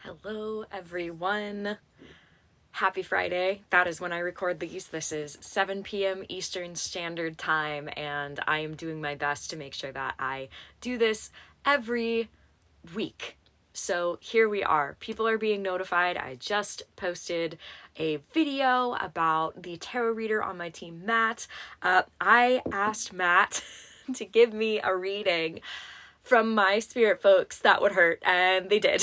Hello, everyone. Happy Friday. That is when I record these. This is 7 p.m. Eastern Standard Time, and I am doing my best to make sure that I do this every week. So here we are. People are being notified. I just posted a video about the tarot reader on my team, Matt. I asked Matt to give me a reading from my spirit folks that would hurt, and they did.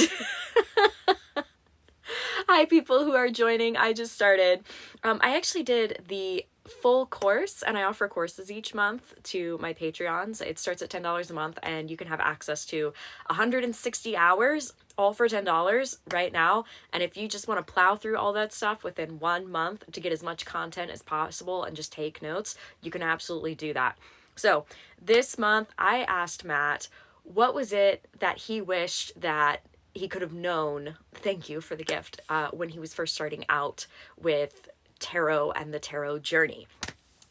Hi, people who are joining. I just started. I actually did the full course, and I offer courses each month to my Patreons. It starts at $10 a month, and you can have access to 160 hours, all for $10 right now. And if you just want to plow through all that stuff within 1 month to get as much content as possible and just take notes, you can absolutely do that. So this month, I asked Matt, what was it that he wished that he could have known, thank you for the gift, when he was first starting out with tarot and the tarot journey.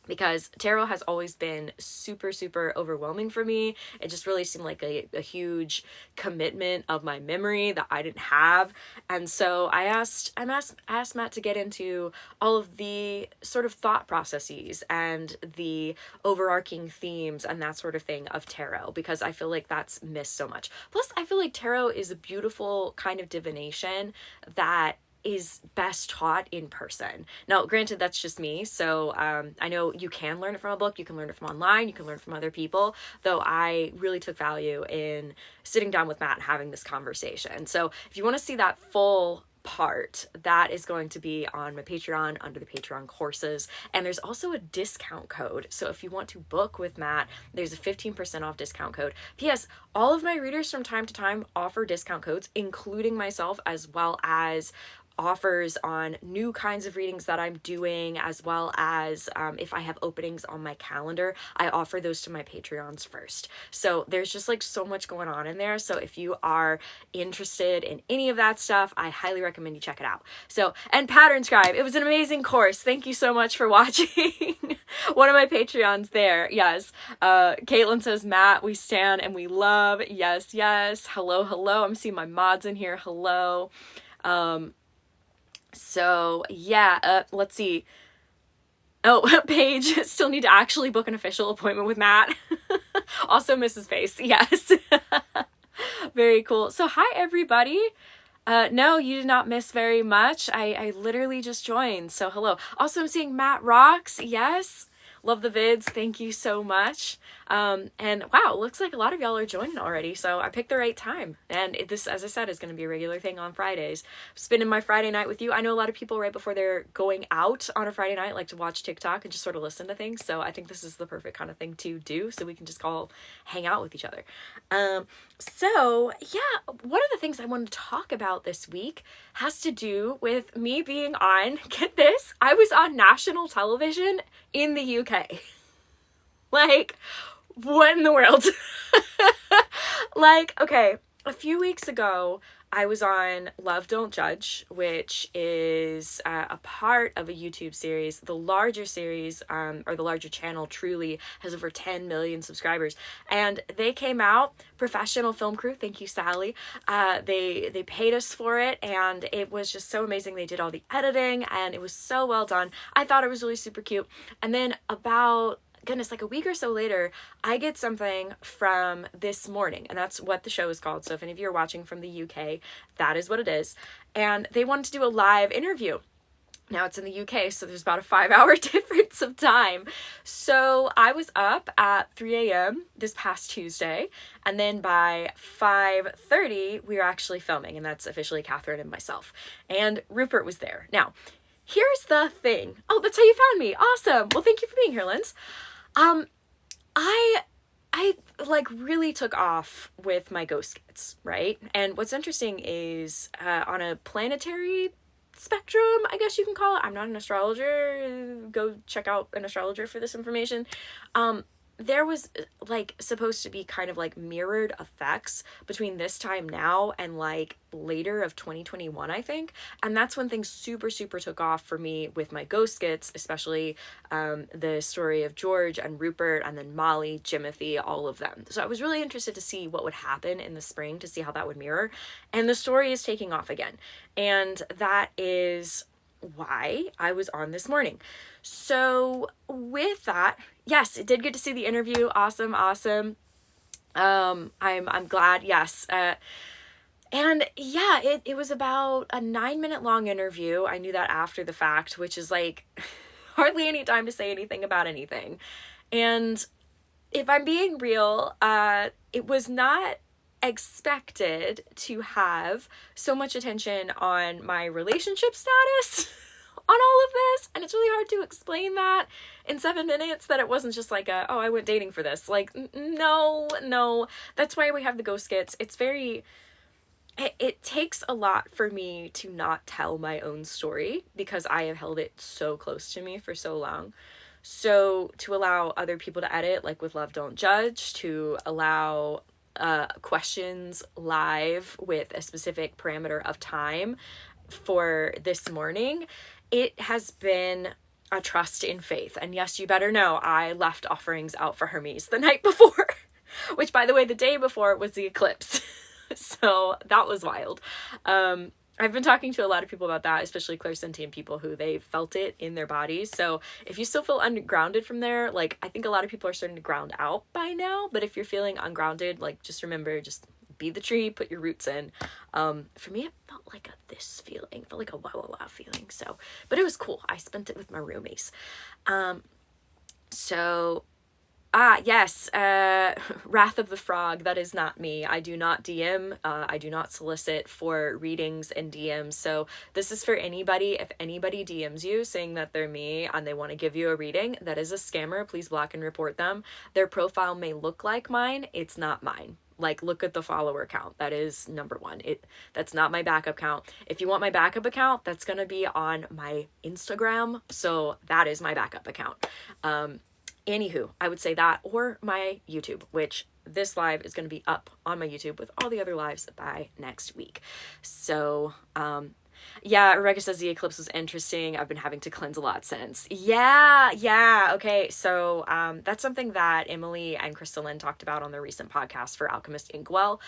Because tarot has always been super, super overwhelming for me. It just really seemed like a huge commitment of my memory that I didn't have. And so I asked Matt to get into all of the sort of thought processes and the overarching themes and that sort of thing of tarot, because I feel like that's missed so much. Plus, I feel like tarot is a beautiful kind of divination that is best taught in person. Now, granted, that's just me. So I know you can learn it from a book, you can learn it from online, you can learn from other people, though I really took value in sitting down with Matt and having this conversation. So if you want to see that full part, that is going to be on my Patreon under the Patreon courses. And there's also a discount code. So if you want to book with Matt, there's a 15% off discount code. P.S. All of my readers from time to time offer discount codes, including myself, as well as offers on new kinds of readings that I'm doing, as well as if I have openings on my calendar, I offer those to my Patreons first. So there's just like so much going on in there. So if you are interested in any of that stuff, I highly recommend you check it out. So, and Pattern Scribe, it was an amazing course. Thank you so much for watching. One of my Patreons there. Yes. Caitlin says, Matt, we stand and we love. Yes, yes. Hello, hello. I'm seeing my mods in here. Hello. So yeah, let's see. Oh, Paige, still need to actually book an official appointment with Matt. Also Mrs. Face, yes. Very cool. So hi, everybody. No, you did not miss very much. I literally just joined, so hello. Also, I'm seeing Matt Rocks, yes. Love the vids. Thank you so much. And wow, looks like a lot of y'all are joining already. So I picked the right time. And this, as I said, is going to be a regular thing on Fridays. Spending my Friday night with you. I know a lot of people right before they're going out on a Friday night like to watch TikTok and just sort of listen to things. So I think this is the perfect kind of thing to do. So we can just all hang out with each other. So yeah, one of the things I wanted to talk about this week has to do with me being on, get this, I was on national television in the UK. Like, what in the world? Like, okay, a few weeks ago, I was on Love Don't Judge, which is a part of a YouTube series. The larger series, or the larger channel, truly has over 10 million subscribers. And they came out, professional film crew, thank you, Sally. They paid us for it, and it was just so amazing. They did all the editing, and it was so well done. I thought it was really super cute. And then about goodness, like a week or so later, I get something from This Morning, and that's what the show is called. So if any of you are watching from the UK, that is what it is. And they wanted to do a live interview. Now it's in the UK, so there's about a 5-hour difference of time. So I was up at 3 a.m. this past Tuesday, and then by 5:30, we were actually filming, and that's officially Catherine and myself. And Rupert was there. Now, here's the thing. Oh, that's how you found me. Awesome. Well, thank you for being here, Linz. I like really took off with my ghost kits, right? And what's interesting is on a planetary spectrum, I guess you can call it. I'm not an astrologer. Go check out an astrologer for this information. there was like supposed to be kind of like mirrored effects between this time now and like later of 2021, I think. And that's when things super, super took off for me with my ghost skits, especially the story of George and Rupert and then Molly, Jimothy, all of them. So I was really interested to see what would happen in the spring, to see how that would mirror. And the story is taking off again. And that is why I was on this morning. So with that, yes, it did get to see the interview. Awesome. I'm glad. Yes. And yeah, it was about a 9-minute long interview. I knew that after the fact, which is like hardly any time to say anything about anything. And if I'm being real, it was not expected to have so much attention on my relationship status on all of this, and it's really hard to explain that in 7 minutes, that it wasn't just like oh, I went dating for this. Like, no, that's why we have the ghost skits. It's very, it takes a lot for me to not tell my own story because I have held it so close to me for so long. So to allow other people to edit, like with Love Don't Judge, to allow questions live with a specific parameter of time for this morning, it has been a trust in faith. And yes, you better know I left offerings out for Hermes the night before, which, by the way, the day before was the eclipse. So that was wild. I've been talking to a lot of people about that, especially clairsentient people who they felt it in their bodies. So if you still feel ungrounded from there, like, I think a lot of people are starting to ground out by now, but if you're feeling ungrounded, like, just remember, just be the tree, put your roots in. For me, it felt like this feeling, felt like a wow feeling. So, but it was cool. I spent it with my roomies. Yes, Wrath of the Frog, that is not me. I do not DM, I do not solicit for readings and DMs, so this is for anybody. If anybody DMs you saying that they're me and they want to give you a reading, that is a scammer. Please block and report them. Their profile may look like mine, it's not mine. Like, look at the follower count. That is number one. That's not my backup account. If you want my backup account, that's going to be on my Instagram, so that is my backup account. Anywho, I would say that, or my YouTube, which this live is going to be up on my YouTube with all the other lives by next week. So, yeah, Rebecca says the eclipse was interesting. I've been having to cleanse a lot since. Yeah. Okay, so that's something that Emily and Crystalline talked about on their recent podcast for Alchemist Inkwell.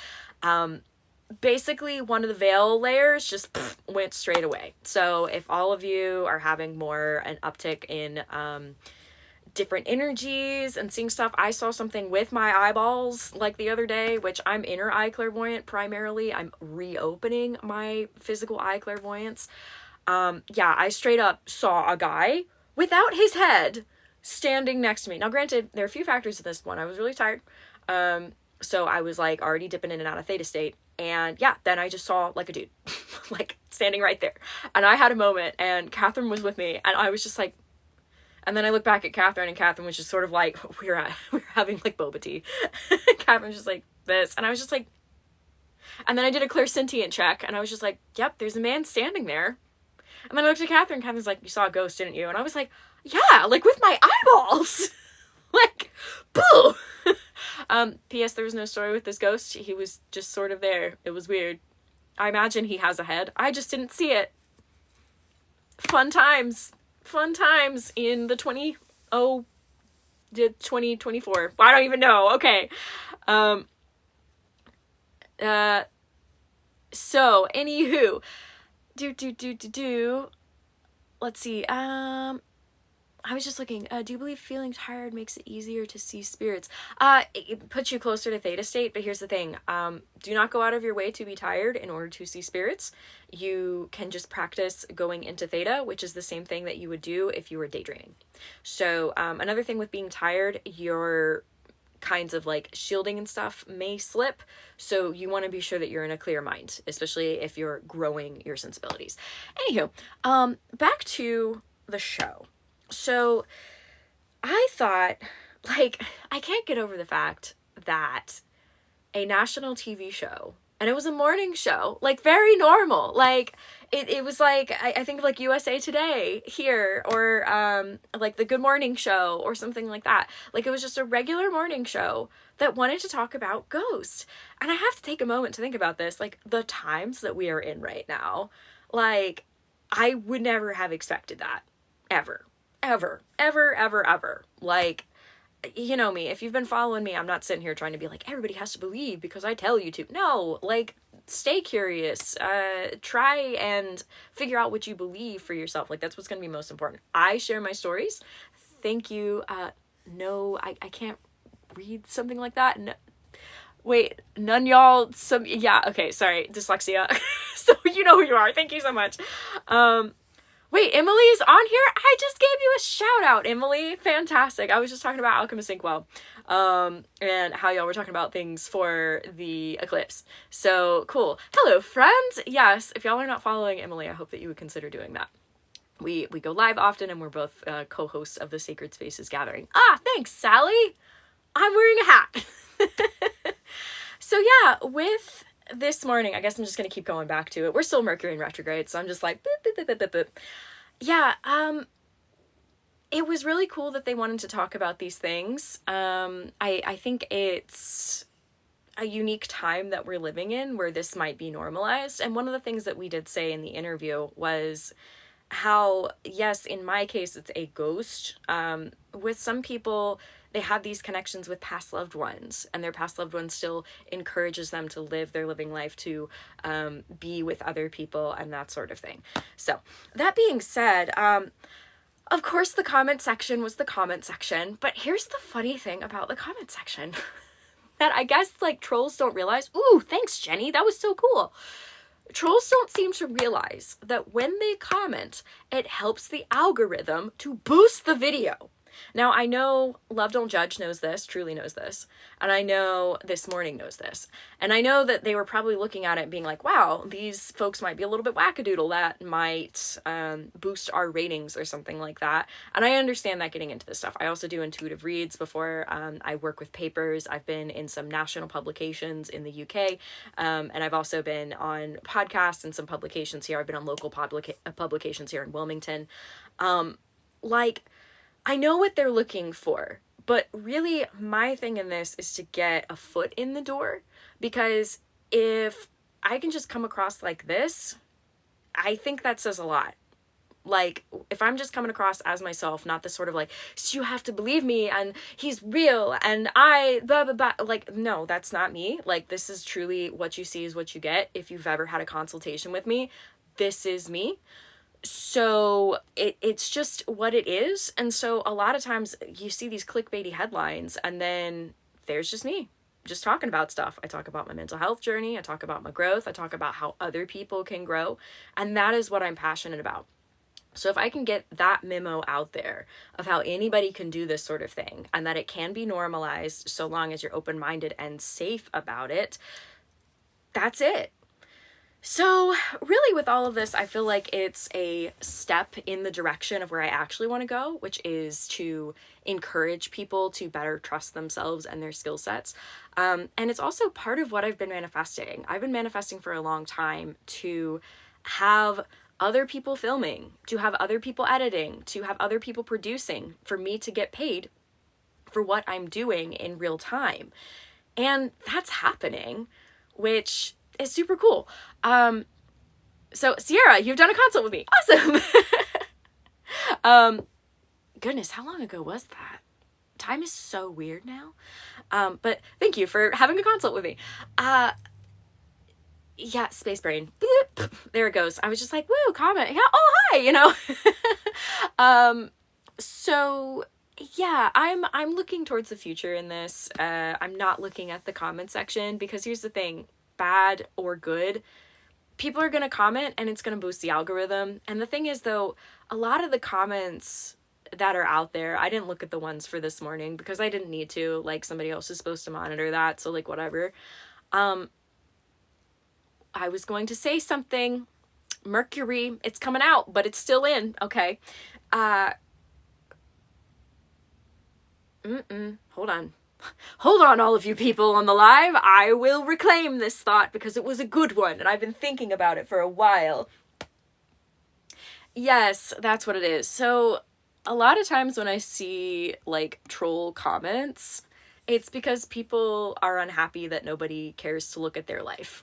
Basically, one of the veil layers just went straight away. So if all of you are having more an uptick in different energies and seeing stuff. I saw something with my eyeballs like the other day, which I'm inner eye clairvoyant primarily. I'm reopening my physical eye clairvoyance. I straight up saw a guy without his head standing next to me. Now, granted, there are a few factors to this one. I was really tired. So I was like already dipping in and out of theta state. And yeah, then I just saw like a dude like standing right there. And I had a moment, and Catherine was with me, and I was just like, and then I looked back at Catherine, and Catherine was just sort of like, we were having like boba tea. Catherine was just like this. And I was just like, and then I did a clairsentient check, and I was just like, yep, there's a man standing there. And then I looked at Catherine, Catherine's like, you saw a ghost, didn't you? And I was like, yeah, like with my eyeballs. Like, boo. P.S. there was no story with this ghost. He was just sort of there. It was weird. I imagine he has a head. I just didn't see it. Fun times in the 2024. I don't even know. Okay. So anywho, let's see. I was just looking, do you believe feeling tired makes it easier to see spirits? It puts you closer to theta state, but here's the thing. Do not go out of your way to be tired in order to see spirits. You can just practice going into theta, which is the same thing that you would do if you were daydreaming. So, another thing with being tired, your kinds of like shielding and stuff may slip. So you want to be sure that you're in a clear mind, especially if you're growing your sensibilities. Anywho, back to the show. So I thought, like, I can't get over the fact that a national TV show And it was a morning show, like very normal. Like it was like, I think of like USA Today here, or like the Good Morning Show or something like that. Like it was just a regular morning show that wanted to talk about ghosts. And I have to take a moment to think about this, like the times that we are in right now. Like I would never have expected that, ever, ever, ever, ever, ever. Like, you know me, if you've been following me, I'm not sitting here trying to be like, everybody has to believe because I tell you to. No, like, stay curious. Try and figure out what you believe for yourself. Like, that's what's going to be most important. I share my stories. Thank you. No, I can't read something like that. No. Wait, none y'all, yeah, okay, sorry, dyslexia. So you know who you are. Thank you so much. Wait, Emily's on here? I just gave you a shout out, Emily. Fantastic. I was just talking about Alchemist Inkwell, and how y'all were talking about things for the eclipse. So cool. Hello, friends. Yes, if y'all are not following Emily, I hope that you would consider doing that. We go live often, and we're both co-hosts of the Sacred Spaces Gathering. Ah, thanks, Sally. I'm wearing a hat. So yeah, with this morning, I guess I'm just going to keep going back to it. We're still Mercury in retrograde, so I'm just like, boop, boop, boop, boop, boop. Yeah, it was really cool that they wanted to talk about these things. I think it's a unique time that we're living in where this might be normalized. And one of the things that we did say in the interview was how, yes, in my case, it's a ghost. With some people, they have these connections with past loved ones, and their past loved one still encourages them to live their living life, to be with other people and that sort of thing. So that being said, of course the comment section was the comment section, but here's the funny thing about the comment section that I guess like trolls don't realize. Ooh, thanks, Jenny. That was so cool. Trolls don't seem to realize that when they comment, it helps the algorithm to boost the video. Now, I know Love Don't Judge knows this, truly knows this, and I know This Morning knows this, and I know that they were probably looking at it being like, wow, these folks might be a little bit wackadoodle, that might boost our ratings or something like that, and I understand that getting into this stuff. I also do intuitive reads before I work with papers. I've been in some national publications in the UK, and I've also been on podcasts and some publications here. I've been on local publications here in Wilmington. I know what they're looking for, but really my thing in this is to get a foot in the door, because if I can just come across like this, I think that says a lot. Like, if I'm just coming across as myself, not this sort of like, so you have to believe me and he's real and I blah, blah, blah. Like, no, that's not me. Like, this is truly what you see is what you get. If you've ever had a consultation with me, this is me. So it's just what it is. And so a lot of times you see these clickbaity headlines and then there's just me just talking about stuff. I talk about my mental health journey. I talk about my growth. I talk about how other people can grow. And that is what I'm passionate about. So if I can get that memo out there of how anybody can do this sort of thing and that it can be normalized so long as you're open-minded and safe about it, that's it. So really with all of this, I feel like it's a step in the direction of where I actually want to go, which is to encourage people to better trust themselves and their skill sets. And it's also part of what I've been manifesting. I've been manifesting for a long time to have other people filming, to have other people editing, to have other people producing, for me to get paid for what I'm doing in real time. And that's happening, which is super cool. So Sierra, you've done a consult with me. Awesome. Goodness, how long ago was that? Time is so weird now. But thank you for having a consult with me. Yeah, space brain. Boop. There it goes. I was just like, woo, comment. Yeah, oh, hi, you know. So yeah, I'm looking towards the future in this. I'm not looking at the comment section, because here's the thing, bad or good, people are going to comment and it's going to boost the algorithm. And the thing is, though, a lot of the comments that are out there, I didn't look at the ones for this morning because I didn't need to. Like, somebody else is supposed to monitor that, so like whatever. I was going to say something. Mercury, it's coming out, but it's still in. Okay. Hold on. Hold on, all of you people on the live. I will reclaim this thought because it was a good one and I've been thinking about it for a while. Yes, that's what it is. So a lot of times when I see like troll comments, it's because people are unhappy that nobody cares to look at their life.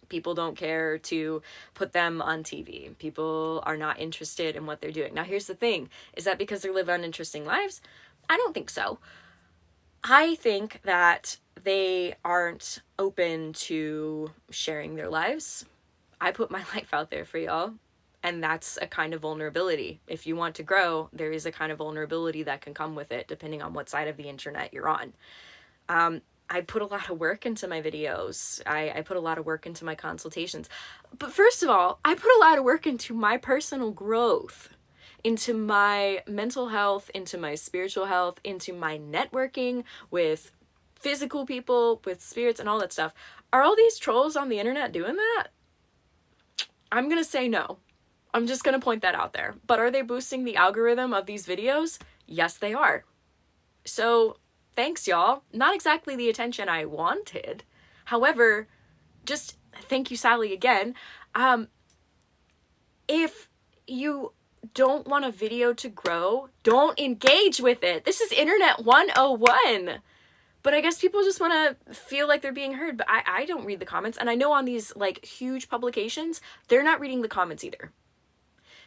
People don't care to put them on TV. People are not interested in what they're doing. Now, here's the thing. Is that because they live uninteresting lives? I don't think so. I think that they aren't open to sharing their lives. I put my life out there for y'all, and that's a kind of vulnerability. If you want to grow, there is a kind of vulnerability that can come with it, depending on what side of the internet you're on. I put a lot of work into my videos. I put a lot of work into my consultations. But first of all, I put a lot of work into my personal growth, into my mental health, into my spiritual health, into my networking with physical people, with spirits and all that stuff. Are all these trolls on the internet doing that? I'm going to say no. I'm just going to point that out there. But are they boosting the algorithm of these videos? Yes, they are. So thanks, y'all. Not exactly the attention I wanted. However, just thank you, Sally, again. If you don't want a video to grow, don't engage with it. This is Internet 101. But I guess people just want to feel like they're being heard. But I don't read the comments. And I know on these like huge publications, they're not reading the comments either.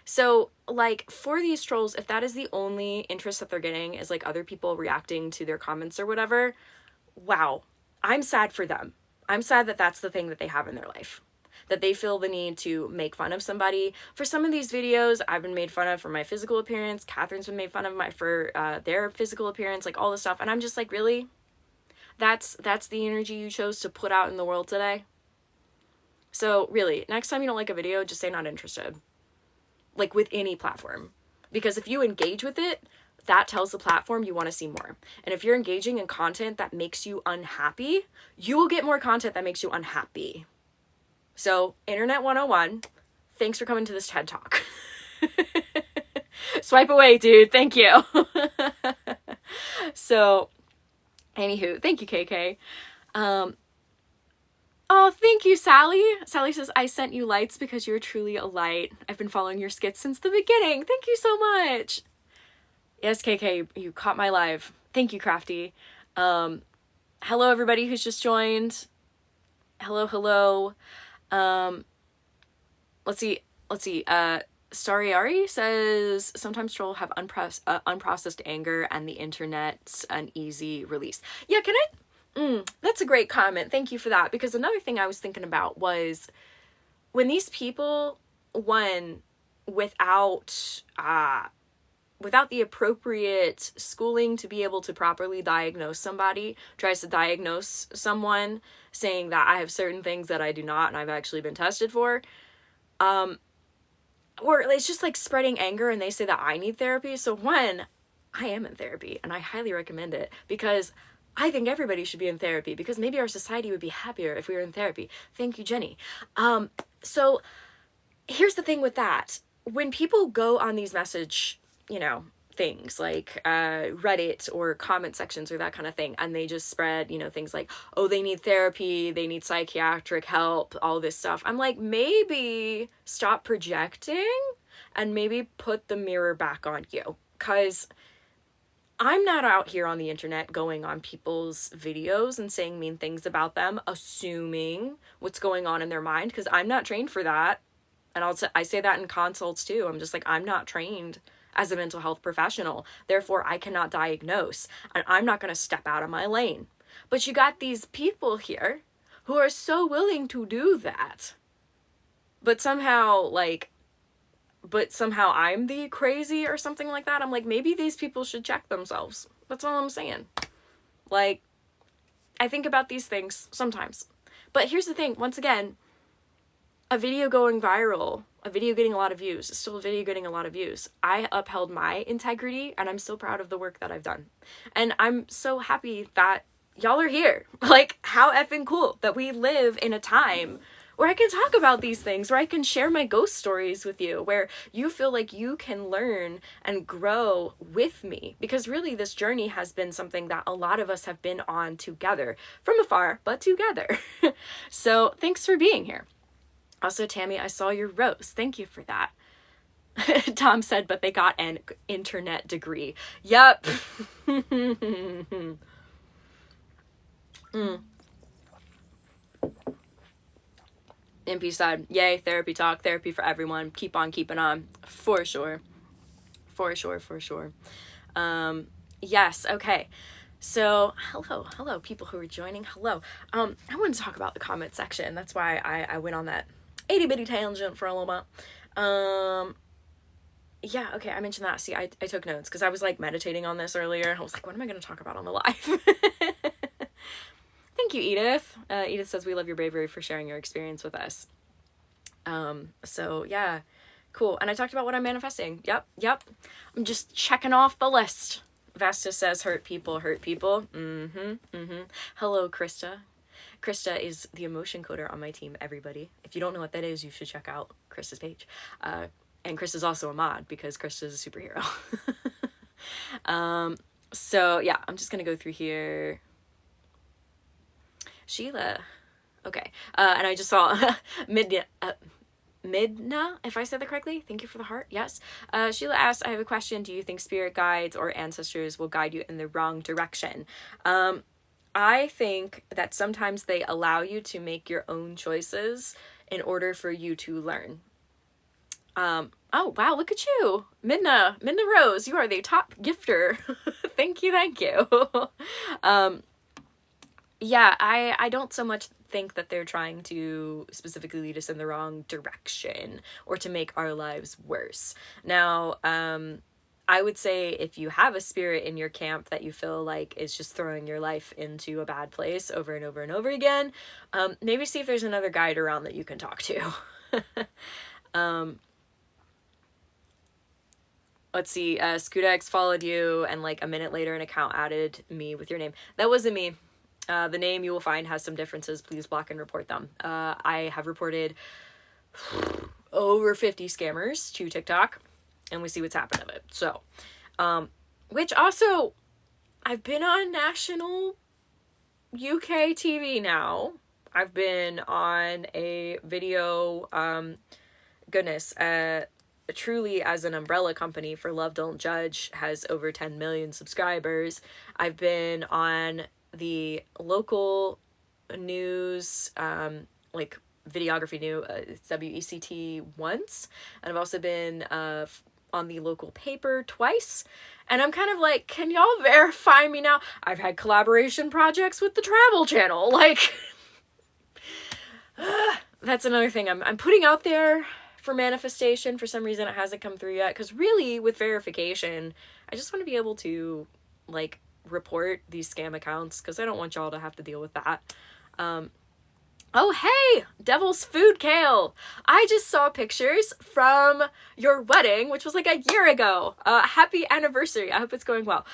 So like for these trolls, if that is the only interest that they're getting is like other people reacting to their comments or whatever, wow, I'm sad for them. I'm sad that that's the thing that they have in their life, that they feel the need to make fun of somebody. For some of these videos, I've been made fun of for my physical appearance. Catherine's been made fun of for their physical appearance, like all this stuff. And I'm just like, really? That's the energy you chose to put out in the world today? So really, next time you don't like a video, just say not interested. Like with any platform. Because if you engage with it, that tells the platform you want to see more. And if you're engaging in content that makes you unhappy, you will get more content that makes you unhappy. So, Internet 101, thanks for coming to this TED Talk. Swipe away, dude. Thank you. So, anywho, thank you, KK. Oh, thank you, Sally. Sally says, I sent you lights because you're truly a light. I've been following your skits since the beginning. Thank you so much. Yes, KK, you caught my live. Thank you, Crafty. Hello, everybody who's just joined. Hello. Let's see. Stariari says, sometimes trolls have unprocessed anger and the internet's an easy release. Yeah, can I? That's a great comment. Thank you for that. Because another thing I was thinking about was when these people, without the appropriate schooling to be able to properly diagnose somebody, tries to diagnose someone saying that I have certain things that I do not and I've actually been tested for, or it's just like spreading anger and they say that I need therapy. So I am in therapy and I highly recommend it because I think everybody should be in therapy because maybe our society would be happier if we were in therapy. Thank you, Jenny. So here's the thing with that. When people go on these message, things like Reddit or comment sections or that kind of thing, and they just spread, things like, oh, they need therapy, they need psychiatric help, all this stuff. I'm like, maybe stop projecting and maybe put the mirror back on you. Because I'm not out here on the internet going on people's videos and saying mean things about them, assuming what's going on in their mind, because I'm not trained for that. And I say that in consults too. I'm just like, I'm not trained as a mental health professional. Therefore, I cannot diagnose. And I'm not going to step out of my lane. But you got these people here who are so willing to do that. But somehow I'm the crazy or something like that. I'm like, maybe these people should check themselves. That's all I'm saying. Like, I think about these things sometimes. But here's the thing. Once again, a video going viral, a video getting a lot of views, is still a video getting a lot of views. I upheld my integrity and I'm still proud of the work that I've done. And I'm so happy that y'all are here. Like, how effing cool that we live in a time where I can talk about these things, where I can share my ghost stories with you, where you feel like you can learn and grow with me. Because really this journey has been something that a lot of us have been on together, from afar, but together. So thanks for being here. Also, Tammy, I saw your rose. Thank you for that. Tom said, but they got an internet degree. Yep. MP said, yay, therapy talk, therapy for everyone. Keep on keeping on. For sure. For sure, for sure. Yes, okay. So, hello, people who are joining. Hello. I wanted to talk about the comment section. That's why I went on that itty-bitty tangent for a little bit. Yeah, okay, I mentioned that. See, I took notes because I was like meditating on this earlier. I was like, what am I going to talk about on the live? Thank you, Edith. Edith says, we love your bravery for sharing your experience with us. So yeah, cool. And I talked about what I'm manifesting. Yep. I'm just checking off the list. Vesta says, hurt people. Hello, Krista. Krista is the emotion coder on my team, everybody. If you don't know what that is, you should check out Krista's page. And Krista's also a mod because Krista's a superhero. So yeah, I'm just gonna go through here. Sheila. Okay. And I just saw Midna, if I said that correctly. Thank you for the heart. Yes. Sheila asked, I have a question. Do you think spirit guides or ancestors will guide you in the wrong direction? I think that sometimes they allow you to make your own choices in order for you to learn. Oh, wow, look at you. Midna Rose, you are the top gifter. Thank you. Yeah, I don't so much think that they're trying to specifically lead us in the wrong direction or to make our lives worse. Now, I would say if you have a spirit in your camp that you feel like is just throwing your life into a bad place over and over and over again, maybe see if there's another guide around that you can talk to. Let's see, Scudex followed you, and like a minute later an account added me with your name. That wasn't me. The name you will find has some differences. Please block and report them. I have reported over 50 scammers to TikTok, and we see what's happened of it. So, which also, I've been on national UK TV now. I've been on a video, Truly, as an umbrella company for Love Don't Judge, has over 10 million subscribers. I've been on the local news, like videography news, WECT once, and I've also been on the local paper twice. And I'm kind of like, can y'all verify me now? I've had collaboration projects with the Travel Channel. Like, that's another thing I'm putting out there for manifestation. For some reason it hasn't come through yet, because really with verification I just want to be able to like report these scam accounts, because I don't want y'all to have to deal with that. Oh hey, Devil's Food Kale, I just saw pictures from your wedding, which was like a year ago. Happy anniversary. I hope it's going well.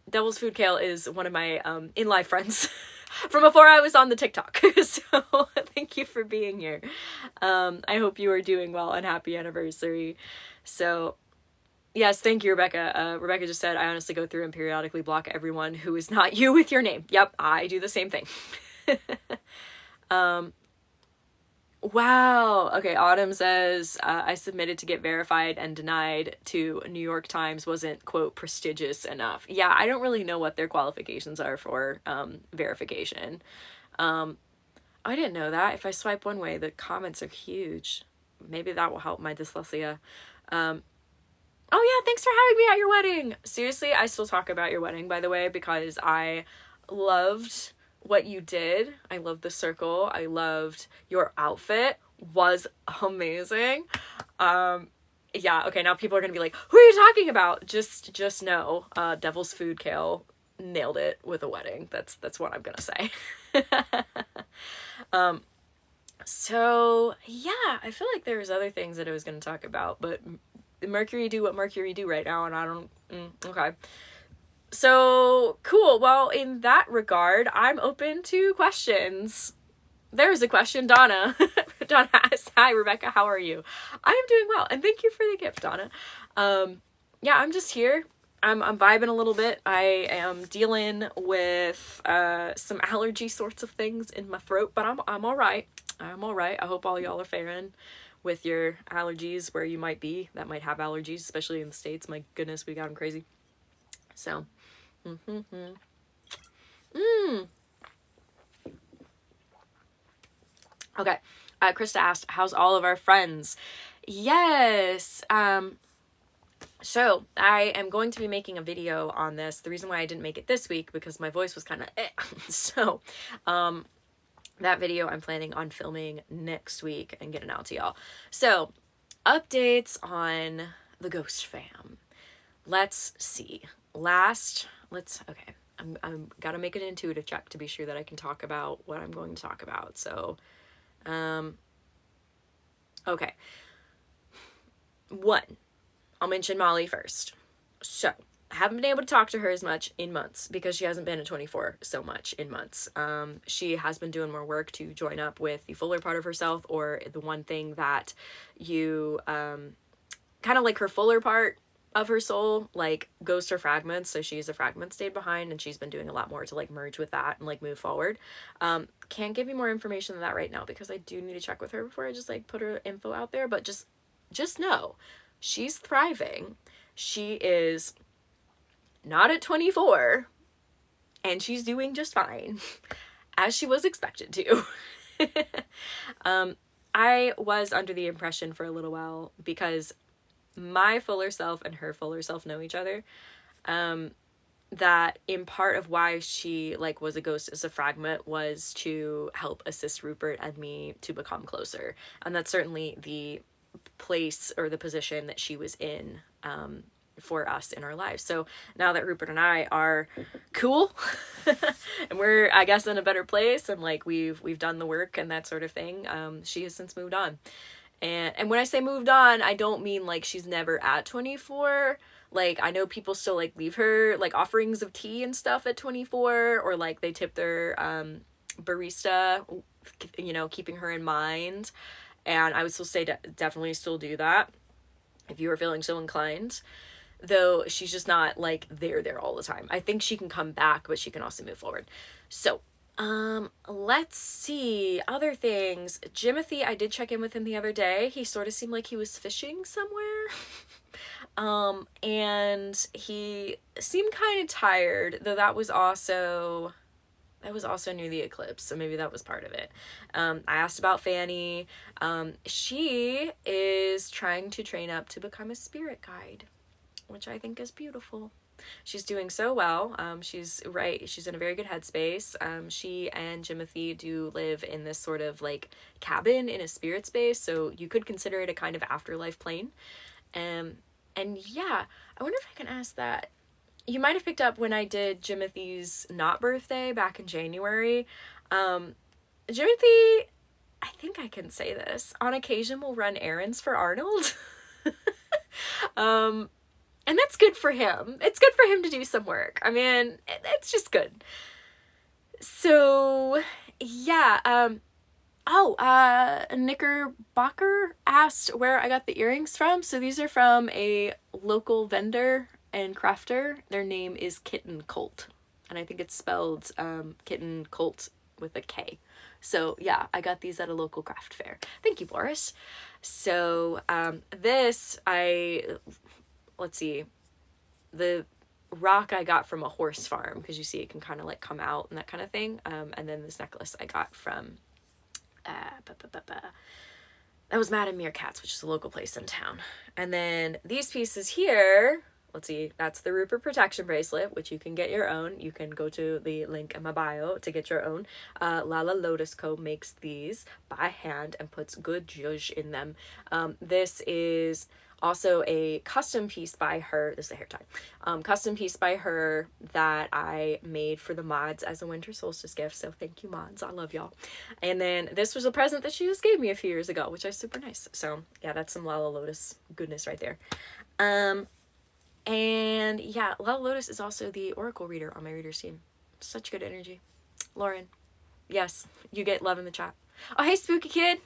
Devil's Food Kale is one of my in-life friends from before I was on the TikTok. So thank you for being here. I hope you are doing well, and happy anniversary. So yes, thank you, Rebecca. Rebecca just said, I honestly go through and periodically block everyone who is not you with your name. Yep, I do the same thing. Wow. Okay, Autumn says, I submitted to get verified and denied to New York Times, wasn't, quote, prestigious enough. Yeah, I don't really know what their qualifications are for verification. I didn't know that. If I swipe one way, the comments are huge. Maybe that will help my dyslexia. Oh yeah, thanks for having me at your wedding. Seriously, I still talk about your wedding, by the way, because I loved what you did. I loved the circle. I loved your outfit. Was amazing. Yeah, okay, now people are gonna be like, who are you talking about? Just know, Devil's Food Kale nailed it with a wedding. That's what I'm gonna say. So yeah, I feel like there was other things that I was gonna talk about, but Mercury do what Mercury do right now, and I don't okay. So cool. Well, in that regard, I'm open to questions. There's a question, Donna. Donna asks, hi, Rebekah, how are you? I am doing well, and thank you for the gift, Donna. Yeah, I'm just here. I'm vibing a little bit. I am dealing with some allergy sorts of things in my throat, but I'm all right. I'm all right. I hope all y'all are faring with your allergies where you might be, that might have allergies, especially in the States. My goodness, we got them crazy. So, Okay. Krista asked, how's all of our friends? Yes. So I am going to be making a video on this. The reason why I didn't make it this week, because my voice was kind of So, that video I'm planning on filming next week and getting out to y'all. So, updates on the Ghost Fam. Let's see. Okay. I'm gotta make an intuitive check to be sure that I can talk about what I'm going to talk about. So, okay. One, I'll mention Molly first. So, I haven't been able to talk to her as much in months because she hasn't been at 24 so much in months. She has been doing more work to join up with the fuller part of herself, or the one thing that you, kind of like her fuller part of her soul, like ghosts or fragments. So she's a fragment stayed behind, and she's been doing a lot more to like merge with that and like move forward. Can't give you more information than that right now because I do need to check with her before I just like put her info out there, but just know she's thriving. She is not at 24 and she's doing just fine, as she was expected to. I was under the impression for a little while, because my fuller self and her fuller self know each other, that in part of why she like was a ghost as a fragment was to help assist Rupert and me to become closer. And that's certainly the place or the position that she was in for us in our lives. So now that Rupert and I are cool and we're, I guess, in a better place, and like we've done the work and that sort of thing, she has since moved on. And when I say moved on, I don't mean like she's never at 24. Like, I know people still like leave her like offerings of tea and stuff at 24, or like they tip their barista, you know, keeping her in mind. And I would still say definitely still do that if you are feeling so inclined. Though she's just not like there all the time. I think she can come back, but she can also move forward. So, let's see. Other things. Jimothy, I did check in with him the other day. He sort of seemed like he was fishing somewhere. And he seemed kind of tired, though that was also near the eclipse, so maybe that was part of it. I asked about Fanny. She is trying to train up to become a spirit guide, which I think is beautiful. She's doing so well. She's in a very good headspace. She and Jimothy do live in this sort of like cabin in a spirit space, so you could consider it a kind of afterlife plane. And yeah, I wonder if I can ask that. You might have picked up when I did Jimothy's not birthday back in January. Jimothy, I think I can say this, on occasion will run errands for Arnold. And that's good for him. It's good for him to do some work. I mean, it's just good. So, yeah. Knickerbocker asked where I got the earrings from. So these are from a local vendor and crafter. Their name is Kitten Colt, and I think it's spelled Kitten Colt with a K. So yeah, I got these at a local craft fair. Thank you, Boris. So let's see, the rock I got from a horse farm, because you see it can kind of like come out and that kind of thing. And then this necklace I got from that was Madame Meerkatz, which is a local place in town. And then these pieces here, let's see, that's the Rupert protection bracelet, which you can get your own. You can go to the link in my bio to get your own. Lala Lotus Co. makes these by hand and puts good zhuzh in them. This is also a custom piece by her. This is a hair tie. Custom piece by her that I made for the mods as a winter solstice gift. So thank you, mods. I love y'all. And then this was a present that she just gave me a few years ago, which is super nice. So yeah, that's some Lala Lotus goodness right there. And yeah, Lala Lotus is also the oracle reader on my readers team. Such good energy. Lauren, yes, you get love in the chat. Oh, hey, Spooky Kid.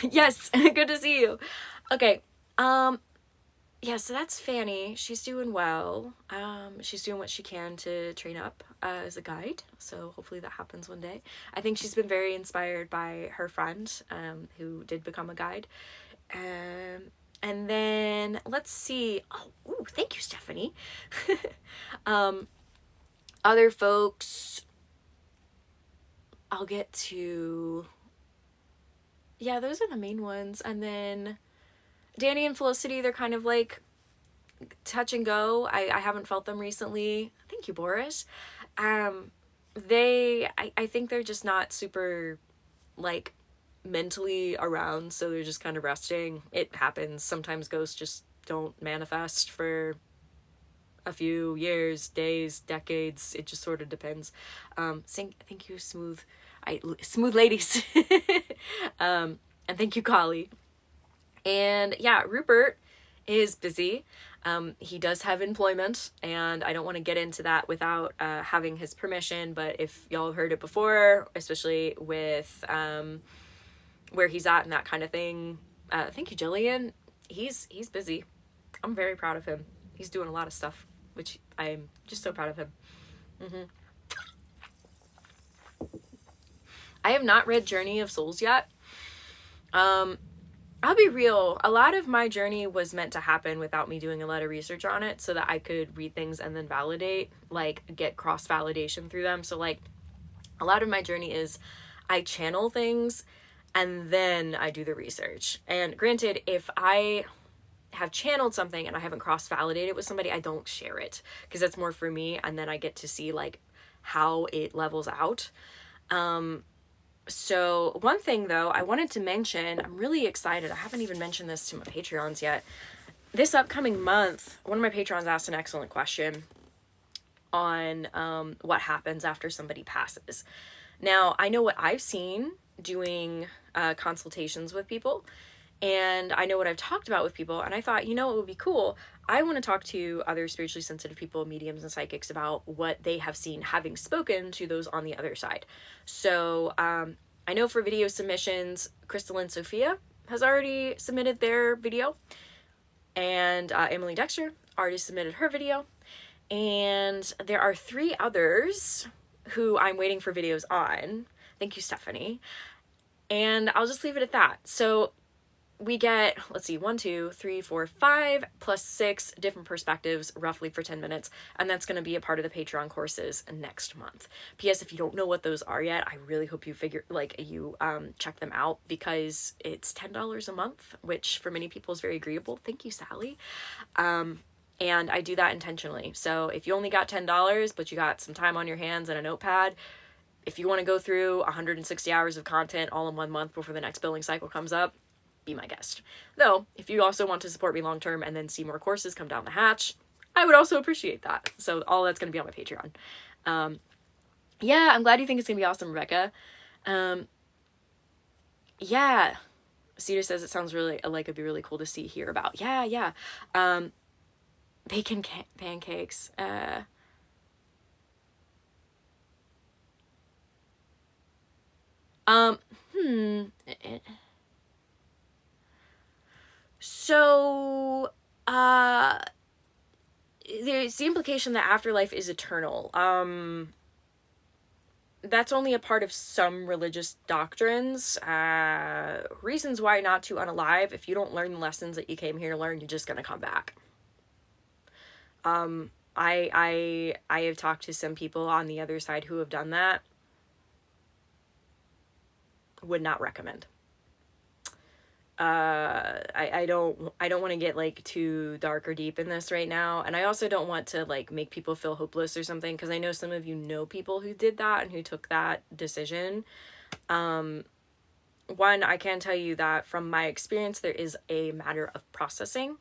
Yes, good to see you. Okay, yeah, so that's Fanny. She's doing well. She's doing what she can to train up as a guide, so hopefully that happens one day. I think she's been very inspired by her friend, who did become a guide. And then let's see. Oh, ooh, thank you, Stephanie. Other folks, I'll get to. Yeah, those are the main ones. And then Danny and Felicity, they're kind of like touch and go. I haven't felt them recently. Thank you, Boris. I think they're just not super like mentally around, so they're just kind of resting. It happens. Sometimes ghosts just don't manifest for a few years, days, decades. It just sort of depends. Thank you, smooth ladies. And thank you, Kali. And yeah, Rupert is busy. He does have employment, and I don't want to get into that without having his permission, but if y'all have heard it before, especially with where he's at and that kind of thing, thank you, Jillian. He's busy. I'm very proud of him. He's doing a lot of stuff, which I'm just so proud of him. I have not read Journey of Souls yet. I'll be real, a lot of my journey was meant to happen without me doing a lot of research on it, so that I could read things and then validate, like get cross-validation through them. So like a lot of my journey is I channel things and then I do the research. And granted, if I have channeled something and I haven't cross-validated with somebody, I don't share it, because that's more for me, and then I get to see like how it levels out. So one thing though, I wanted to mention, I'm really excited. I haven't even mentioned this to my Patreons yet. This upcoming month, one of my Patrons asked an excellent question on what happens after somebody passes. Now, I know what I've seen doing consultations with people, and I know what I've talked about with people, and I thought, you know, it would be cool. I want to talk to other spiritually sensitive people, mediums and psychics, about what they have seen having spoken to those on the other side. So I know for video submissions, Crystal and Sophia has already submitted their video, and Emily Dexter already submitted her video, and there are 3 others who I'm waiting for videos on. Thank you, Stephanie. And I'll just leave it at that. So we get, let's see, 1, 2, 3, 4, 5 plus 6 different perspectives roughly for 10 minutes. And that's going to be a part of the Patreon courses next month. P.S. if you don't know what those are yet, I really hope you check them out, because it's $10 a month, which for many people is very agreeable. Thank you, Sally. And I do that intentionally. So if you only got $10, but you got some time on your hands and a notepad, if you want to go through 160 hours of content all in 1 month before the next billing cycle comes up, be my guest. Though, if you also want to support me long term and then see more courses come down the hatch, I would also appreciate that. So all that's going to be on my Patreon. Yeah, I'm glad you think it's going to be awesome, Rebecca. Yeah. Cedar says it sounds really like it'd be really cool to hear about. Yeah. Bacon pancakes. So, there's the implication that afterlife is eternal. That's only a part of some religious doctrines. Reasons why not to unalive. If you don't learn the lessons that you came here to learn, you're just gonna come back. I have talked to some people on the other side who have done that. Would not recommend. I don't want to get like too dark or deep in this right now, and I also don't want to like make people feel hopeless or something, because I know some of you know people who did that and who took that decision. One, I can tell you that from my experience, there is a matter of processing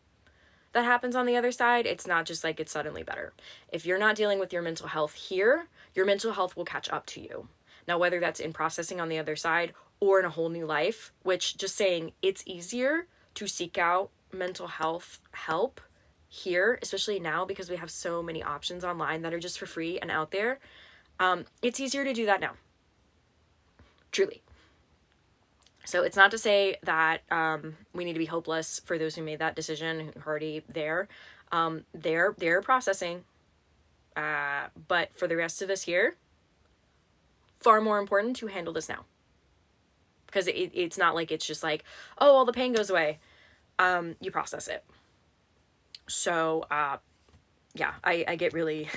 that happens on the other side. It's not just like it's suddenly better. If you're not dealing with your mental health here, your mental health will catch up to you. Now, whether that's in processing on the other side or in a whole new life, which, just saying, it's easier to seek out mental health help here, especially now because we have so many options online that are just for free and out there. It's easier to do that now. Truly. So it's not to say that we need to be hopeless for those who made that decision, who are already there. They're processing. But for the rest of us here, far more important to handle this now. Because it's not like it's just like, oh, all the pain goes away. You process it. So, yeah, I get really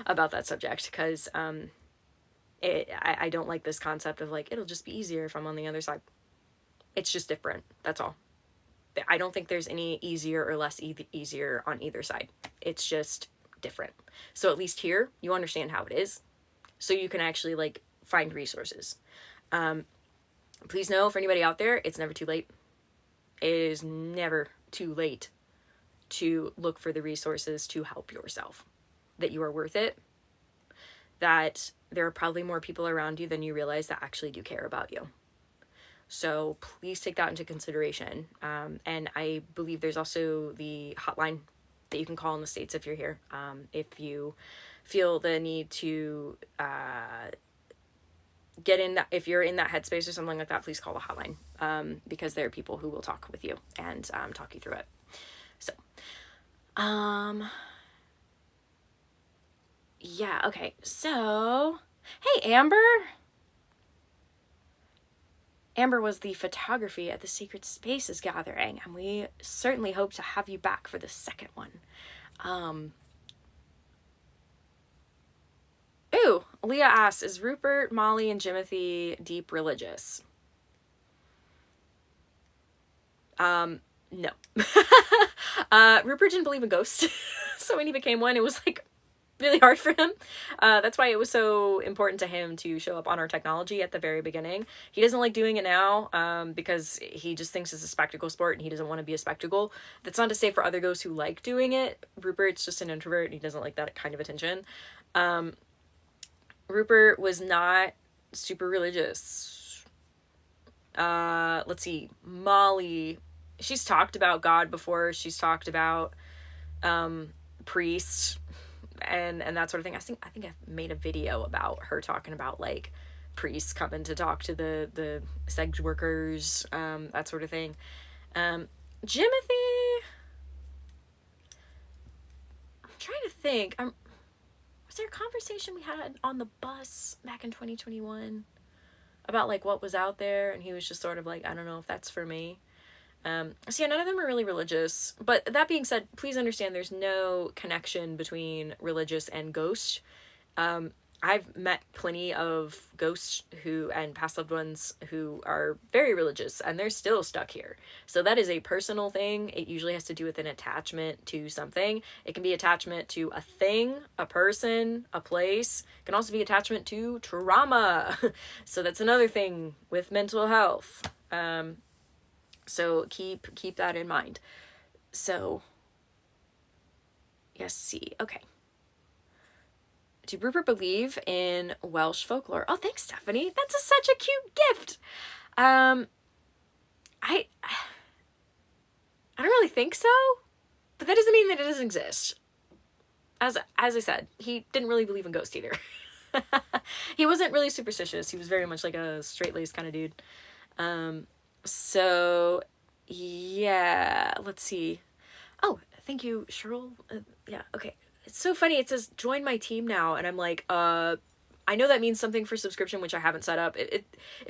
about that subject, because I don't like this concept of like, it'll just be easier if I'm on the other side. It's just different. That's all. I don't think there's any easier or less easier on either side. It's just different. So at least here, you understand how it is. So you can actually like find resources. Please know, for anybody out there, it's never too late. It is never too late to look for the resources to help yourself. That you are worth it. That there are probably more people around you than you realize that actually do care about you. So please take that into consideration. And I believe there's also the hotline that you can call in the States if you're here. If you feel the need to get in that, if you're in that headspace or something like that, please call the hotline, because there are people who will talk with you and talk you through it. So, yeah, okay. So, hey, Amber. Amber was the photography at the Sacred Spaces gathering, and we certainly hope to have you back for the second one. Ooh, Leah asks, is Rupert, Molly, and Jimothy deep religious? No. Rupert didn't believe in ghosts, so when he became one, it was like really hard for him. That's why it was so important to him to show up on our technology at the very beginning. He doesn't like doing it now, because he just thinks it's a spectacle sport and he doesn't want to be a spectacle. That's not to say for other ghosts who like doing it. Rupert's just an introvert and he doesn't like that kind of attention. Rupert was not super religious. Let's see, Molly, she's talked about God before. She's talked about priests and that sort of thing. I think I made a video about her talking about like priests coming to talk to the sex workers, that sort of thing. Jimothy, I'm trying to think. Was there a conversation we had on the bus back in 2021 about like what was out there, and he was just sort of like, I don't know if that's for me. So yeah, none of them are really religious. But that being said, please understand there's no connection between religious and ghost. I've met plenty of ghosts and past loved ones who are very religious, and they're still stuck here. So that is a personal thing. It usually has to do with an attachment to something. It can be attachment to a thing, a person, a place. It can also be attachment to trauma. So that's another thing with mental health. So keep that in mind. So, yes, see, okay. Do Rupert believe in Welsh folklore? Oh, thanks, Stephanie. That's such a cute gift. I don't really think so, but that doesn't mean that it doesn't exist. As I said, he didn't really believe in ghosts either. He wasn't really superstitious. He was very much like a straight-laced kind of dude. So, yeah, let's see. Oh, thank you, Cheryl. Yeah, okay. It's so funny. It says, join my team now. And I'm like, I know that means something for subscription, which I haven't set up. If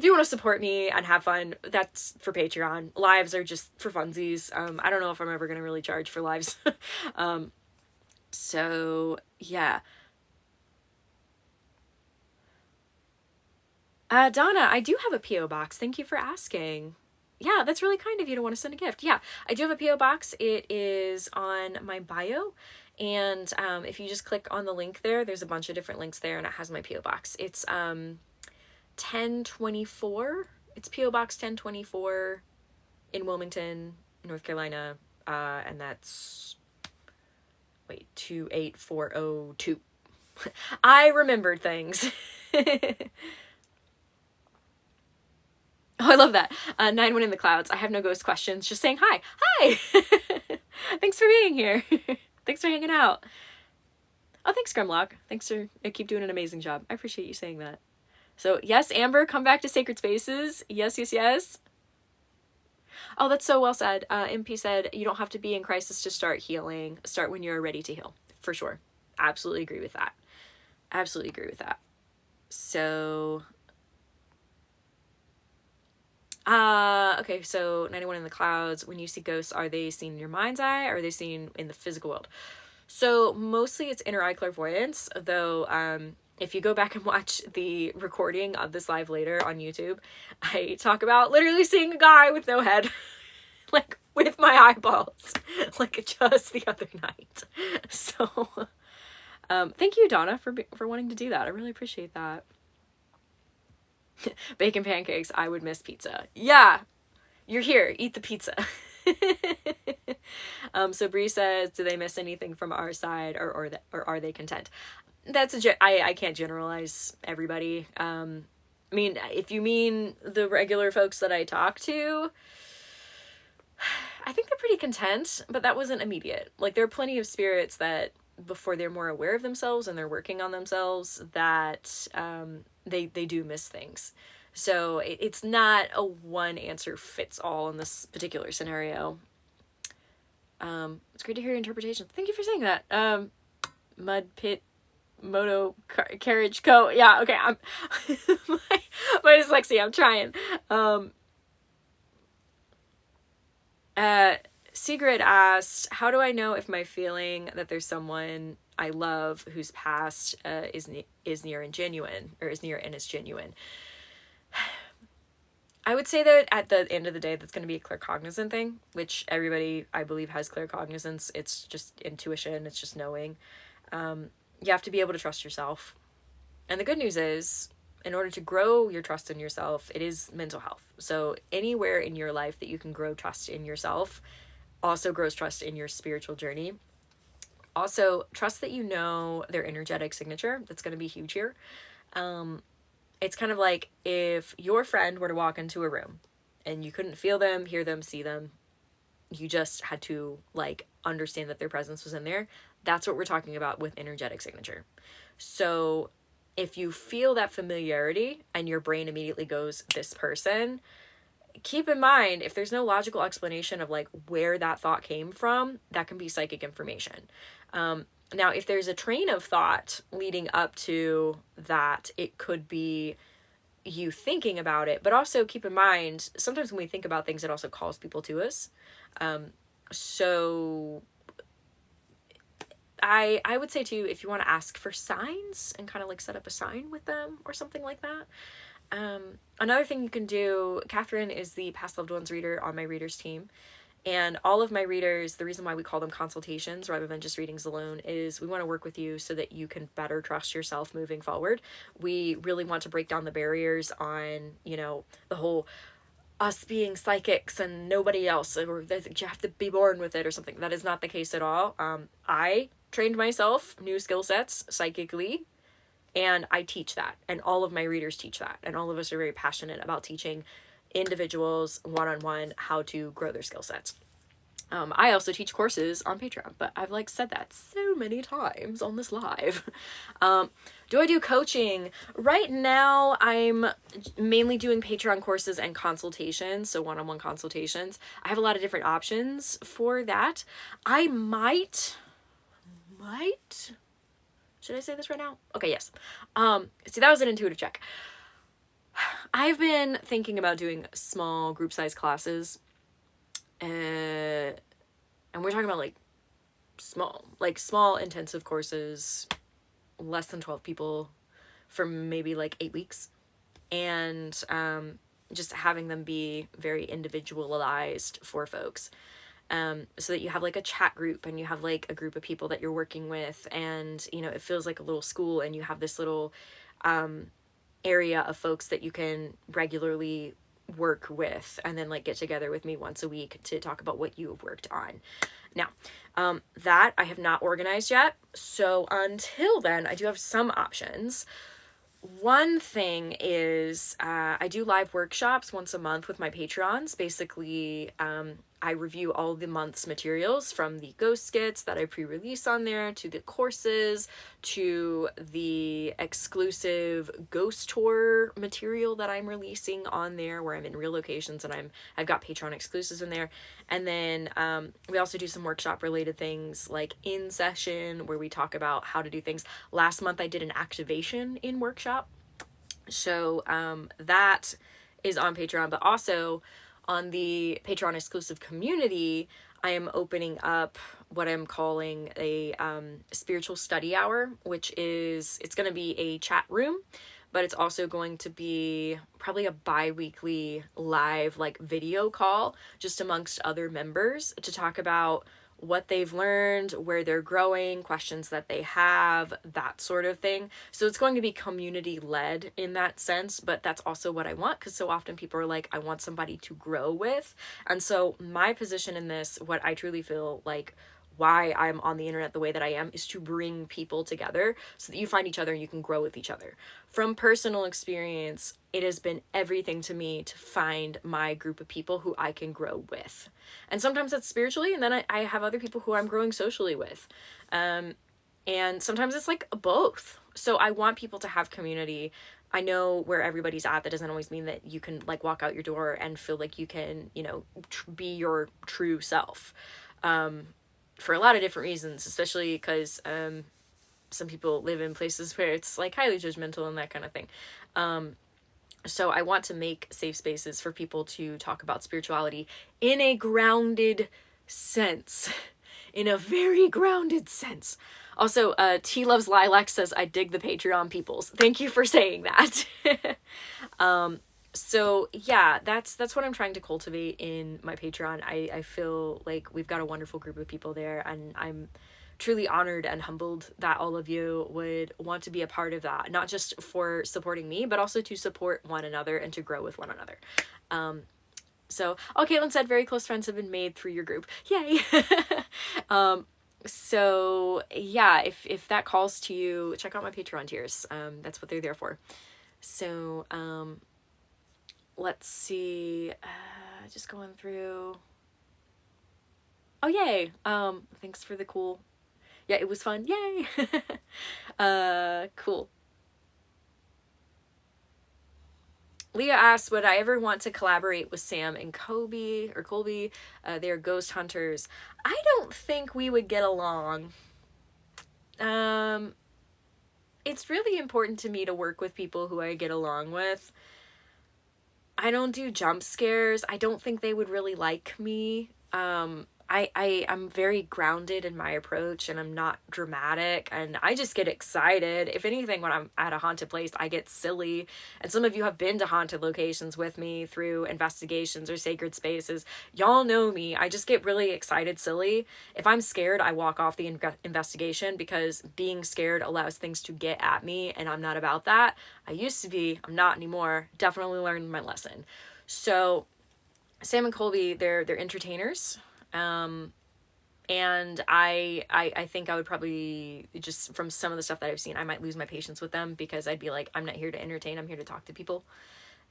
you want to support me and have fun, that's for Patreon. Lives are just for funsies. I don't know if I'm ever going to really charge for lives. So, yeah. Donna, I do have a P.O. box. Thank you for asking. Yeah, that's really kind of you to want to send a gift. Yeah, I do have a P.O. box. It is on my bio. And if you just click on the link there's a bunch of different links there, and it has my P.O. box. It's 1024. It's P.O. Box 1024 in Wilmington, North Carolina. And that's, 28402. I remembered things. Oh, I love that. 91 in the clouds. I have no ghost questions. Just saying hi. Hi! Thanks for being here. Thanks for hanging out. Oh, thanks, Grimlock. Thanks for keep doing an amazing job. I appreciate you saying that. So yes, Amber, come back to Sacred Spaces. Yes, yes, yes. Oh, that's so well said. MP said, you don't have to be in crisis to start healing. Start when you're ready to heal. For sure. Absolutely agree with that. Absolutely agree with that. So, okay, so 91 in the clouds. When you see ghosts, are they seen in your mind's eye or are they seen in the physical world? So mostly it's inner eye clairvoyance, though if you go back and watch the recording of this live later on YouTube, I talk about literally seeing a guy with no head, like with my eyeballs, like just the other night. So thank you, Donna, for wanting to do that. I really appreciate that. Bacon pancakes, I would miss pizza. Yeah, you're here, eat the pizza. So Bree says, do they miss anything from our side, or are they content? That's I can't generalize everybody. I mean, if you mean the regular folks that I talk to, I think they're pretty content, but that wasn't immediate. Like, there are plenty of spirits that, before they're more aware of themselves and they're working on themselves, that they do miss things. So it's not a one answer fits all in this particular scenario. It's great to hear your interpretation. Thank you for saying that. Mud pit moto carriage co. Yeah, okay. I'm my dyslexia. I'm trying. Sigrid asked, how do I know if my feeling that there's someone I love who's passed is near and genuine, or is near and is genuine? I would say that at the end of the day, that's going to be a claircognizant thing, which everybody, I believe, has claircognizance. It's just intuition. It's just knowing. You have to be able to trust yourself. And the good news is, in order to grow your trust in yourself, it is mental health. So anywhere in your life that you can grow trust in yourself also grows trust in your spiritual journey. Also, trust that you know their energetic signature. That's going to be huge here. It's kind of like if your friend were to walk into a room and you couldn't feel them, hear them, see them, you just had to like understand that their presence was in there. That's what we're talking about with energetic signature. So if you feel that familiarity and your brain immediately goes, this person, keep in mind, if there's no logical explanation of like where that thought came from, that can be psychic information. Now, if there's a train of thought leading up to that, it could be you thinking about it, but also keep in mind, sometimes when we think about things, it also calls people to us. So I would say too, if you want to ask for signs and kind of like set up a sign with them or something like that. Another thing you can do, Catherine is the past loved ones reader on my readers team. And all of my readers, the reason why we call them consultations rather than just readings alone is we want to work with you so that you can better trust yourself moving forward. We really want to break down the barriers on, you know, the whole us being psychics and nobody else, or that you have to be born with it or something. That is not the case at all. I trained myself new skill sets psychically, and I teach that, and all of my readers teach that, and all of us are very passionate about teaching individuals one-on-one how to grow their skill sets. I also teach courses on Patreon, but I've like said that so many times on this live. Do I do coaching? Right now, I'm mainly doing Patreon courses and consultations, so one-on-one consultations. I have a lot of different options for that. I might, should I say this right now? Okay, yes. See, that was an intuitive check. I've been thinking about doing small group size classes, and we're talking about like small intensive courses, less than 12 people for maybe like 8 weeks, and just having them be very individualized for folks, so that you have like a chat group and you have like a group of people that you're working with, and you know, it feels like a little school, and you have this little area of folks that you can regularly work with, and then like get together with me once a week to talk about what you have worked on. Now, that I have not organized yet. So until then, I do have some options. One thing is, I do live workshops once a month with my Patreons. Basically, I I review all the month's materials, from the ghost skits that I pre-release on there, to the courses, to the exclusive ghost tour material that I'm releasing on there, where I'm in real locations and I've got Patreon exclusives in there. And then we also do some workshop related things, like in session, where we talk about how to do things. Last month I did an activation in workshop. So that is on Patreon, but also on the Patreon exclusive community, I am opening up what I'm calling a spiritual study hour, which is, it's going to be a chat room, but it's also going to be probably a bi-weekly live like video call just amongst other members to talk about what they've learned, where they're growing, questions that they have, that sort of thing. So it's going to be community-led in that sense, but that's also what I want, because so often people are like, I want somebody to grow with. And so my position in this, what I truly feel like why I'm on the internet the way that I am, is to bring people together so that you find each other and you can grow with each other. From personal experience, it has been everything to me to find my group of people who I can grow with. And sometimes that's spiritually, and then I have other people who I'm growing socially with. And sometimes it's like both. So I want people to have community. I know where everybody's at. That doesn't always mean that you can like walk out your door and feel like you can, you know, be your true self. For a lot of different reasons, especially because some people live in places where it's like highly judgmental and that kind of thing. So I want to make safe spaces for people to talk about spirituality in a grounded sense, in a very grounded sense. Also, T Loves Lilac says, I dig the Patreon peoples. Thank you for saying that. So yeah, that's what I'm trying to cultivate in my Patreon. I feel like we've got a wonderful group of people there, and I'm truly honored and humbled that all of you would want to be a part of that, not just for supporting me, but also to support one another and to grow with one another. So, Caitlin said, very close friends have been made through your group. Yay! So yeah, if that calls to you, check out my Patreon tiers. That's what they're there for. So, let's see, just going through. Oh, yay. Thanks for the cool. Yeah, it was fun. Yay. Cool. Leah asks, would I ever want to collaborate with Sam and Colby? They're ghost hunters. I don't think we would get along. It's really important to me to work with people who I get along with. I don't do jump scares. I don't think they would really like me. I'm very grounded in my approach, and I'm not dramatic, and I just get excited. If anything, when I'm at a haunted place, I get silly. And some of you have been to haunted locations with me through investigations or sacred spaces. Y'all know me. I just get really excited, silly. If I'm scared, I walk off the investigation, because being scared allows things to get at me, and I'm not about that. I used to be. I'm not anymore. Definitely learned my lesson. So Sam and Colby, they're entertainers. And I think I would probably, just from some of the stuff that I've seen, I might lose my patience with them, because I'd be like, I'm not here to entertain, I'm here to talk to people.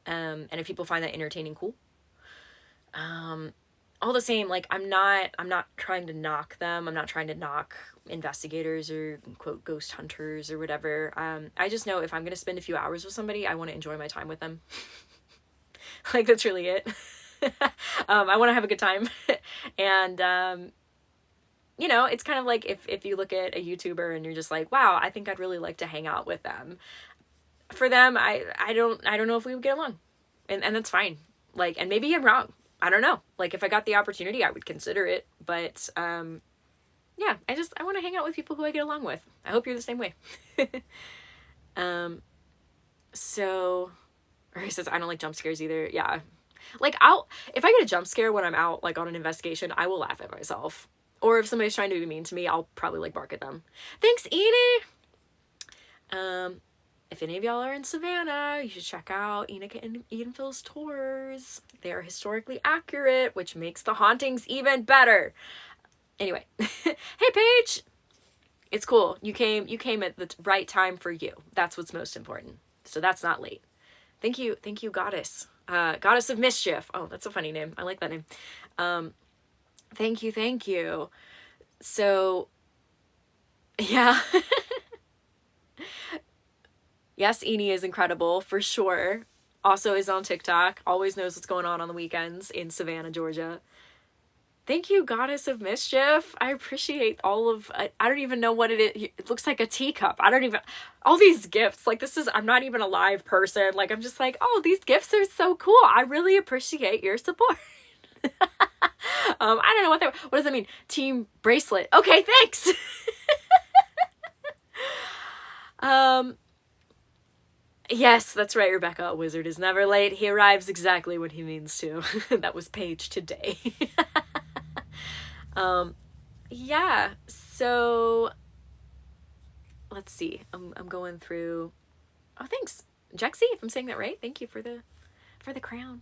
And if people find that entertaining, cool. All the same, like, I'm not trying to knock them. I'm not trying to knock investigators or quote ghost hunters or whatever. I just know if I'm going to spend a few hours with somebody, I want to enjoy my time with them. Like, that's really it. I want to have a good time. And, you know, it's kind of like if you look at a YouTuber and you're just like, wow, I think I'd really like to hang out with them. For them, I don't know if we would get along, and that's fine. Like, and maybe I'm wrong. I don't know. Like, if I got the opportunity, I would consider it. But, yeah, I want to hang out with people who I get along with. I hope you're the same way. So, or he says, I don't like jump scares either. Yeah. Like, if I get a jump scare when I'm out, like, on an investigation, I will laugh at myself. Or if somebody's trying to be mean to me, I'll probably, like, bark at them. Thanks, Edie! If any of y'all are in Savannah, you should check out Enoch and Edenphil's tours. They are historically accurate, which makes the hauntings even better. Anyway. Hey, Paige! It's cool. You came at the right time for you. That's what's most important. So that's not late. Thank you, Goddess. Goddess of Mischief. Oh, that's a funny name. I like that name. Thank you, thank you. So, yeah. Yes, Eni is incredible, for sure. Also is on TikTok, always knows what's going on the weekends in Savannah, Georgia. Thank you, Goddess of Mischief. I appreciate all of, I don't even know what it is. It looks like a teacup. I don't even, all these gifts, like this is, I'm not even a live person. Like, I'm just like, oh, these gifts are so cool. I really appreciate your support. I don't know what does that mean? Team bracelet. Okay, thanks. Yes, that's right, Rebecca. A wizard is never late. He arrives exactly when he means to. That was Paige today. Yeah, so let's see. I'm going through. Oh, thanks, Jexy, if I'm saying that right. Thank you for the crown.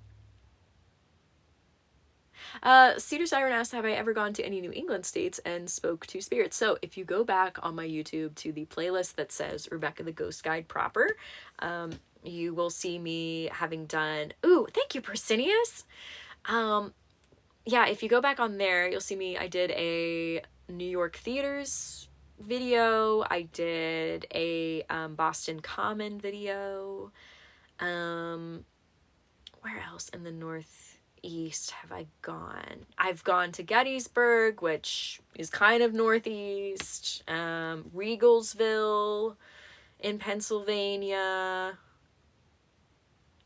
Cedar Siren asked, have I ever gone to any New England states and spoke to spirits? So if you go back on my YouTube to the playlist that says Rebekah the Ghost Guide proper, you will see me having done, ooh, thank you, Persinius. Yeah, if you go back on there, you'll see me, I did a New York theaters video, I did a Boston Common video, where else in the Northeast have I gone? I've gone to Gettysburg, which is kind of Northeast, Regalsville in Pennsylvania. I'm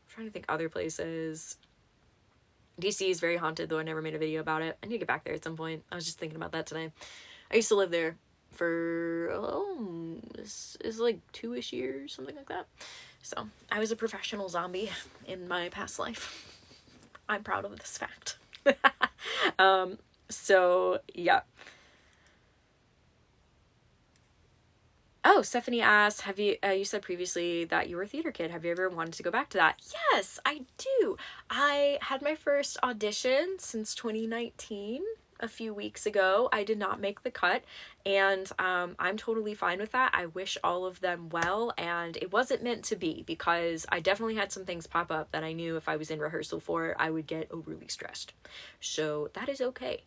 trying to think other places. DC is very haunted, though I never made a video about it. I need to get back there at some point. I was just thinking about that today. I used to live there for, this is like 2-ish years, something like that. So I was a professional zombie in my past life. I'm proud of this fact. So yeah. Oh, Stephanie asked, have you, you said previously that you were a theater kid. Have you ever wanted to go back to that? Yes, I do. I had my first audition since 2019, a few weeks ago. I did not make the cut, and I'm totally fine with that. I wish all of them well, and it wasn't meant to be because I definitely had some things pop up that I knew if I was in rehearsal for, I would get overly stressed. So that is okay.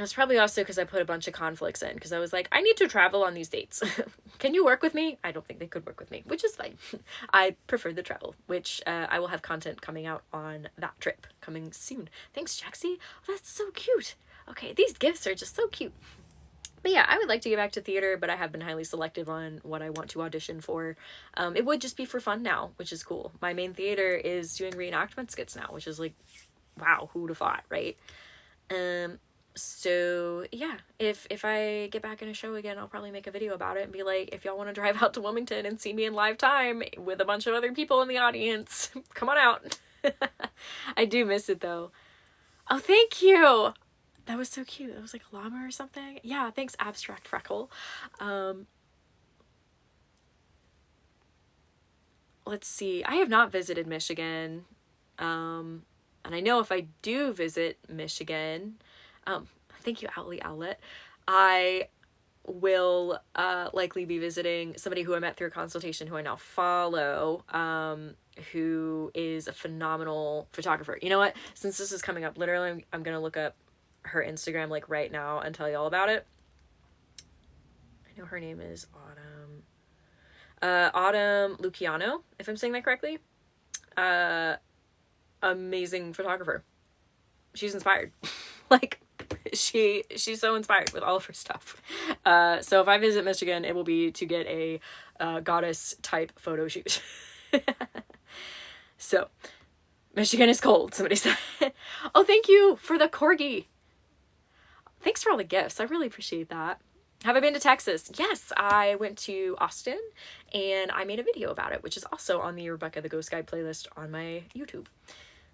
It's probably also because I put a bunch of conflicts in, because I was like, I need to travel on these dates. Can you work with me? I don't think they could work with me, which is fine. I prefer the travel, which I will have content coming out on that trip coming soon. Thanks, Jaxie. Oh, that's so cute. Okay, these gifts are just so cute. But yeah, I would like to get back to theater, but I have been highly selective on what I want to audition for. It would just be for fun now, which is cool. My main theater is doing reenactment skits now, which is like, wow, who'd have thought, right? So yeah, if I get back in a show again, I'll probably make a video about it and be like, if y'all want to drive out to Wilmington and see me in live time with a bunch of other people in the audience, come on out. I do miss it though. Oh, thank you. That was so cute. That was like a llama or something. Yeah, thanks, Abstract Freckle. Let's see. I have not visited Michigan. And I know if I do visit Michigan, thank you, Outly Outlet, I will likely be visiting somebody who I met through a consultation who I now follow, who is a phenomenal photographer. You know what? Since this is coming up, literally, I'm going to look up her Instagram like right now and tell you all about it. I know her name is Autumn Luciano, if I'm saying that correctly. Amazing photographer. She's inspired. Like, she's so inspired with all of her stuff. So if I visit Michigan, it will be to get a goddess type photo shoot. So Michigan is cold, somebody said. Oh, thank you for the corgi. Thanks for all the gifts. I really appreciate that. Have I been to Texas? Yes, I went to Austin and I made a video about it, which is also on the Rebekah the Ghost Guide playlist on my YouTube.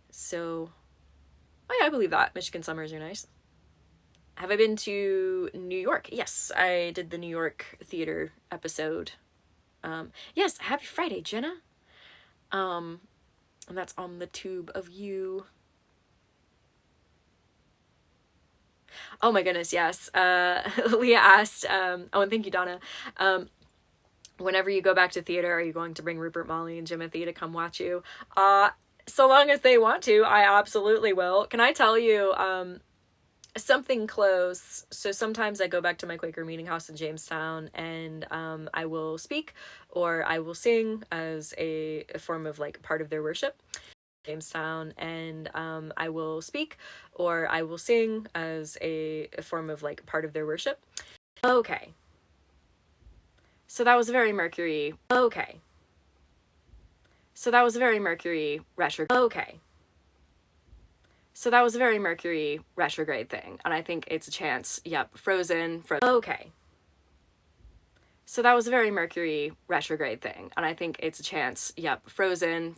So, oh yeah, I believe that. Michigan summers are nice. Have I been to New York? Yes, I did the New York theater episode. Yes, happy Friday, Jenna. And that's on the tube of you. Oh my goodness, yes. Leah asked, oh, and thank you, Donna. Whenever you go back to theater, are you going to bring Rupert, Molly, and Jimothy to come watch you? So long as they want to, I absolutely will. Can I tell you, something close. So sometimes I go back to my Quaker meeting house in Jamestown, and I will speak or I will sing as a form of like part of their worship. Jamestown, and I will speak or I will sing as a form of like part of their worship. Okay. So that was very Mercury. Okay. So that was very Mercury retrograde. Okay. So that was a very Mercury retrograde thing, and I think it's a chance. Yep, frozen. Okay. So that was a very Mercury retrograde thing, and I think it's a chance. Yep, frozen.